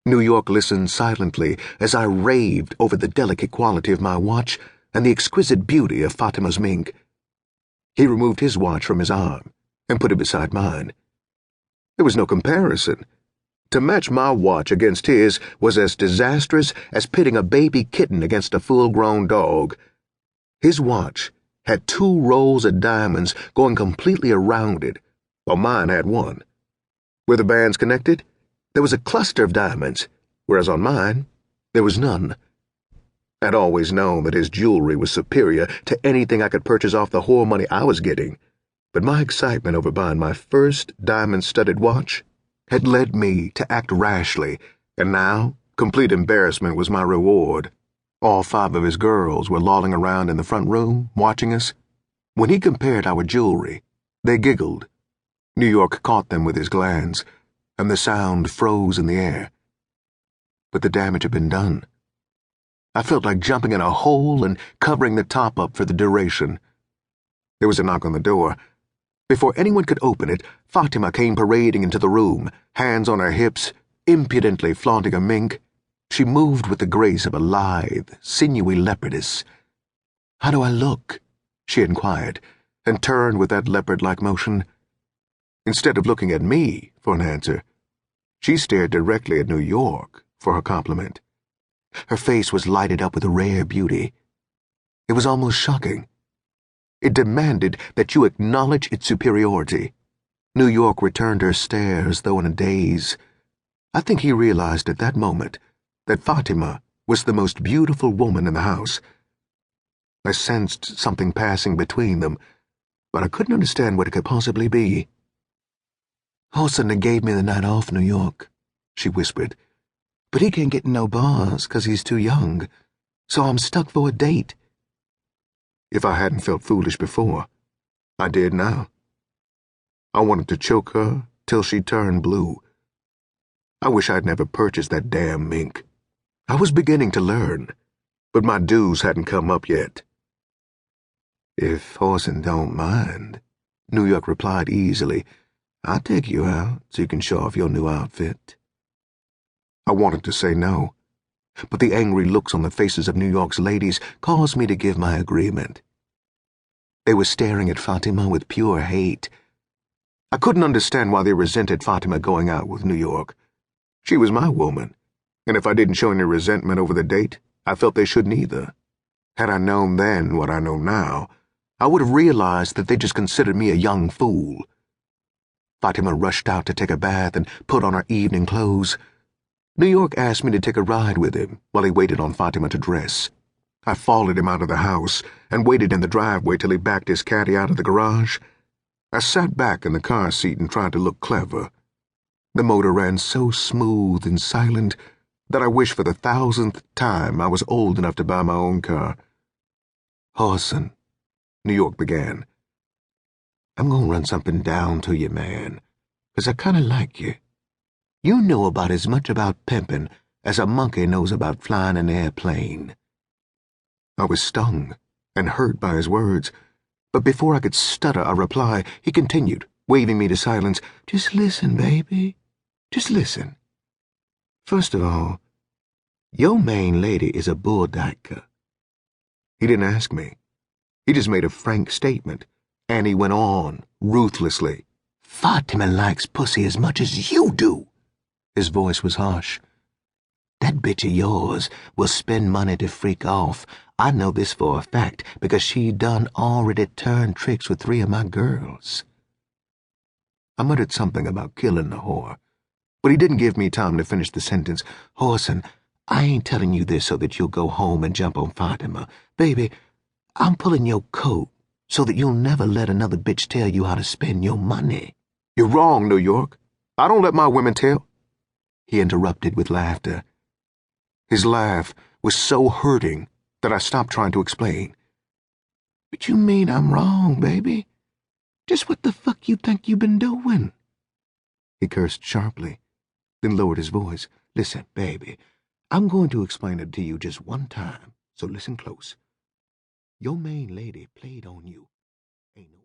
New York listened silently as I raved over the delicate quality of my watch and the exquisite beauty of Fatima's mink. He removed his watch from his arm and put it beside mine. There was no comparison. To match my watch against his was as disastrous as pitting a baby kitten against a full-grown dog. His watch had 2 rows of diamonds going completely around it, while mine had one. Where the bands connected, there was a cluster of diamonds, whereas on mine, there was none. I'd always known that his jewelry was superior to anything I could purchase off the whore money I was getting, but my excitement over buying my first diamond-studded watch had led me to act rashly, and now complete embarrassment was my reward. All 5 of his girls were lolling around in the front room, watching us. When he compared our jewelry, they giggled. New York caught them with his glance, and the sound froze in the air. But the damage had been done. I felt like jumping in a hole and covering the top up for the duration. There was a knock on the door. Before anyone could open it, Fatima came parading into the room, hands on her hips, impudently flaunting a mink. She moved with the grace of a lithe, sinewy leopardess. "How do I look?" she inquired, and turned with that leopard-like motion. Instead of looking at me for an answer, she stared directly at New York for her compliment. Her face was lighted up with a rare beauty. It was almost shocking. It demanded that you acknowledge its superiority. New York returned her stare as though in a daze. I think he realized at that moment that Fatima was the most beautiful woman in the house. I sensed something passing between them, but I couldn't understand what it could possibly be. "Whoreson gave me the night off, New York," she whispered. "But he can't get in no bars 'cause he's too young, so I'm stuck for a date." If I hadn't felt foolish before, I did now. I wanted to choke her till she turned blue. I wish I'd never purchased that damn mink. I was beginning to learn, but my dues hadn't come up yet. "If Whoreson don't mind," New York replied easily, "I'll take you out so you can show off your new outfit." I wanted to say no, but the angry looks on the faces of New York's ladies caused me to give my agreement. They were staring at Fatima with pure hate. I couldn't understand why they resented Fatima going out with New York. She was my woman, and if I didn't show any resentment over the date, I felt they shouldn't either. Had I known then what I know now, I would have realized that they just considered me a young fool. Fatima rushed out to take a bath and put on her evening clothes. New York asked me to take a ride with him while he waited on Fatima to dress. I followed him out of the house and waited in the driveway till he backed his caddy out of the garage. I sat back in the car seat and tried to look clever. The motor ran so smooth and silent that I wished for the 1,000th time I was old enough to buy my own car. "Whoreson," New York began, "I'm gonna run something down to you, man, 'cause I kinda like you. You know about as much about pimping as a monkey knows about flying an airplane." I was stung and hurt by his words, but before I could stutter a reply, he continued, waving me to silence. "Just listen, baby. Just listen. First of all, your main lady is a bulldyker." He didn't ask me. He just made a frank statement, and he went on, ruthlessly. "Fatima likes pussy as much as you do." His voice was harsh. "That bitch of yours will spend money to freak off. I know this for a fact because she done already turned tricks with 3 of my girls." I muttered something about killing the whore, but he didn't give me time to finish the sentence. "Whoreson, I ain't telling you this so that you'll go home and jump on Fatima. Baby, I'm pulling your coat so that you'll never let another bitch tell you how to spend your money." "You're wrong, New York. I don't let my women tell—" He interrupted with laughter. His laugh was so hurting that I stopped trying to explain. "But you mean I'm wrong, baby? Just what the fuck you think you been doing?" He cursed sharply, then lowered his voice. "Listen, baby, I'm going to explain it to you just one time, so listen close. Your main lady played on you. Ain't no